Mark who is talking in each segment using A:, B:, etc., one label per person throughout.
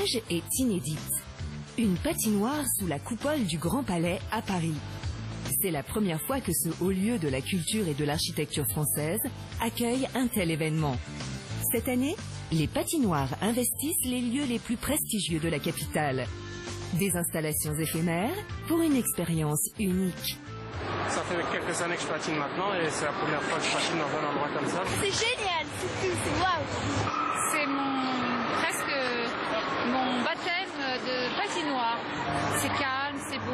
A: image est inédite. Une patinoire sous la coupole du Grand Palais à Paris. C'est la première fois que ce haut lieu de la culture et de l'architecture française accueille un tel événement. Cette année, les patinoires investissent les lieux les plus prestigieux de la capitale. Des installations éphémères pour une expérience unique.
B: Ça fait quelques années que je patine maintenant et c'est la première fois que je patine dans un endroit comme ça.
C: C'est génial, c'est waouh.
D: C'est presque mon baptême de patinoire. C'est calme, c'est beau,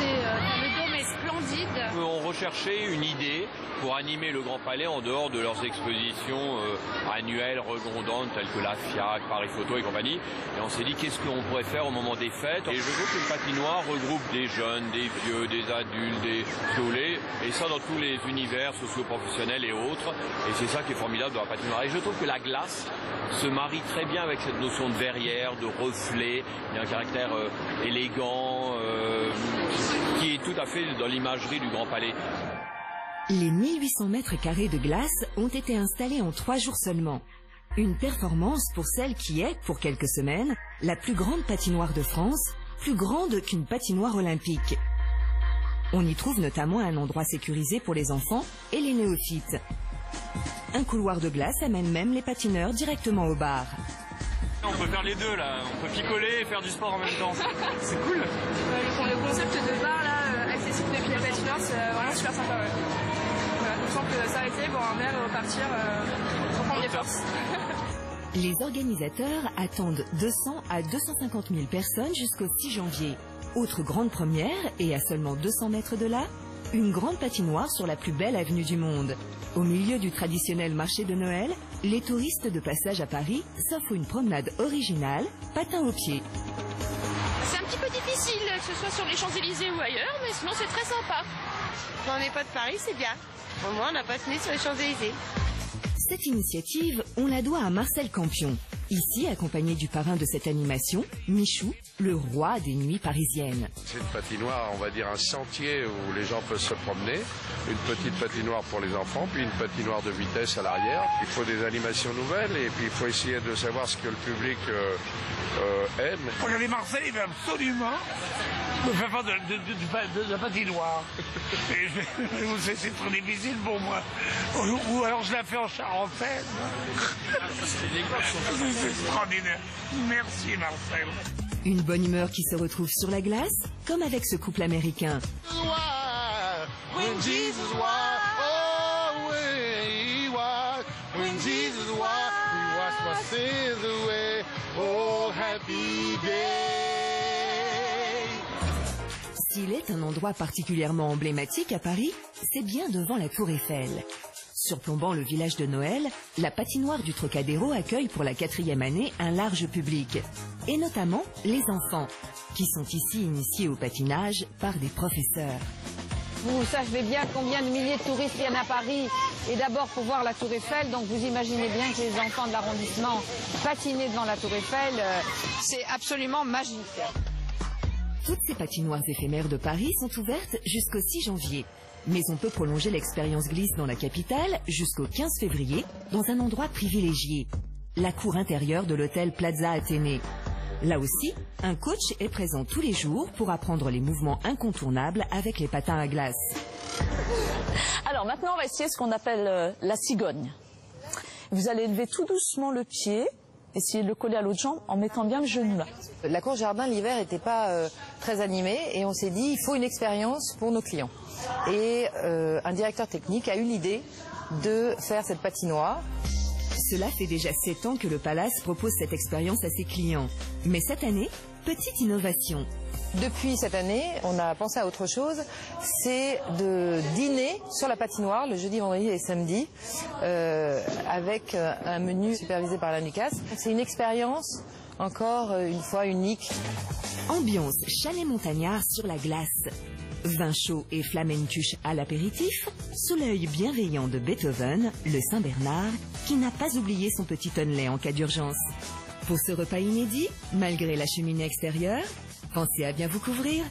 D: le dôme est splendide.
E: On recherchait une idée pour animer le Grand Palais en dehors de leurs expositions annuelles redondantes telles que la FIAC, Paris Photo et compagnie. Et on s'est dit qu'est-ce qu'on pourrait faire au moment des fêtes. Et je trouve qu'une patinoire regroupe des jeunes, des vieux, des adultes, des saoulés, et ça dans tous les univers socio-professionnels et autres. Et c'est ça qui est formidable dans la patinoire. Et je trouve que la glace se marie très bien avec cette notion de verrière, de reflet. Il y a un caractère élégant qui est tout à fait dans l'imagerie du Grand Palais.
A: Les 1800 mètres carrés de glace ont été installés en 3 jours seulement. Une performance pour celle qui est, pour quelques semaines, la plus grande patinoire de France, plus grande qu'une patinoire olympique. On y trouve notamment un endroit sécurisé pour les enfants et les néophytes. Un couloir de glace amène même les patineurs directement au bar.
B: On peut faire les deux là, on peut picoler et faire du sport en même temps. C'est cool.
F: Le concept de bar là, accessible depuis la patinoire, c'est vraiment super sympa. Ouais. Voilà, donc on peut s'arrêter, boire un verre et repartir pour prendre des forces.
A: Les organisateurs attendent 200 à 250 000 personnes jusqu'au 6 janvier. Autre grande première, et à seulement 200 mètres de là, une grande patinoire sur la plus belle avenue du monde. Au milieu du traditionnel marché de Noël, les touristes de passage à Paris s'offrent une promenade originale, patin aux pieds.
D: C'est un petit peu difficile, que ce soit sur les Champs-Élysées ou ailleurs, mais sinon c'est très sympa.
C: Quand on n'est pas de Paris, c'est bien. Au moins, on n'a pas tenu sur les Champs-Élysées.
A: Cette initiative, on la doit à Marcel Campion, ici accompagné du parrain de cette animation, Michou, le roi des nuits parisiennes.
G: C'est une patinoire, on va dire un sentier où les gens peuvent se promener, une petite patinoire pour les enfants, puis une patinoire de vitesse à l'arrière. Il faut des animations nouvelles et puis il faut essayer de savoir ce que le public aime.
H: Regardez, Marcel, il veut absolument me faire part de la patinoire. C'est trop difficile pour moi. Ou alors je la fais en charentaise. C'est extraordinaire. Merci, Marcel.
A: Une bonne humeur qui se retrouve sur la glace, comme avec ce couple américain. S'il est un endroit particulièrement emblématique à Paris, c'est bien devant la Tour Eiffel. Surplombant le village de Noël, la patinoire du Trocadéro accueille pour la 4e année un large public, et notamment les enfants, qui sont ici initiés au patinage par des professeurs.
I: Vous savez bien combien de milliers de touristes viennent à Paris, et d'abord pour voir la Tour Eiffel, donc vous imaginez bien que les enfants de l'arrondissement patiner devant la Tour Eiffel, c'est absolument magique.
A: Toutes ces patinoires éphémères de Paris sont ouvertes jusqu'au 6 janvier. Mais on peut prolonger l'expérience glisse dans la capitale jusqu'au 15 février dans un endroit privilégié, la cour intérieure de l'hôtel Plaza Athénée. Là aussi, un coach est présent tous les jours pour apprendre les mouvements incontournables avec les patins à glace.
J: Alors maintenant, on va essayer ce qu'on appelle la cigogne. Vous allez lever tout doucement le pied, essayer de le coller à l'autre jambe en mettant bien le genou là.
I: La cour jardin l'hiver n'était pas très animée et on s'est dit il faut une expérience pour nos clients. Et un directeur technique a eu l'idée de faire cette patinoire.
A: Cela fait déjà 7 ans que le Palace propose cette expérience à ses clients. Mais cette année, petite innovation.
I: Depuis cette année, on a pensé à autre chose, c'est de dîner sur la patinoire le jeudi, vendredi et samedi avec un menu supervisé par la NUCAS. C'est une expérience encore une fois unique.
A: Ambiance chalet montagnard sur la glace. Vin chaud et flamencuche à l'apéritif, sous l'œil bienveillant de Beethoven, le Saint-Bernard, qui n'a pas oublié son petit tonnelet en cas d'urgence. Pour ce repas inédit, malgré la cheminée extérieure, pensez à bien vous couvrir.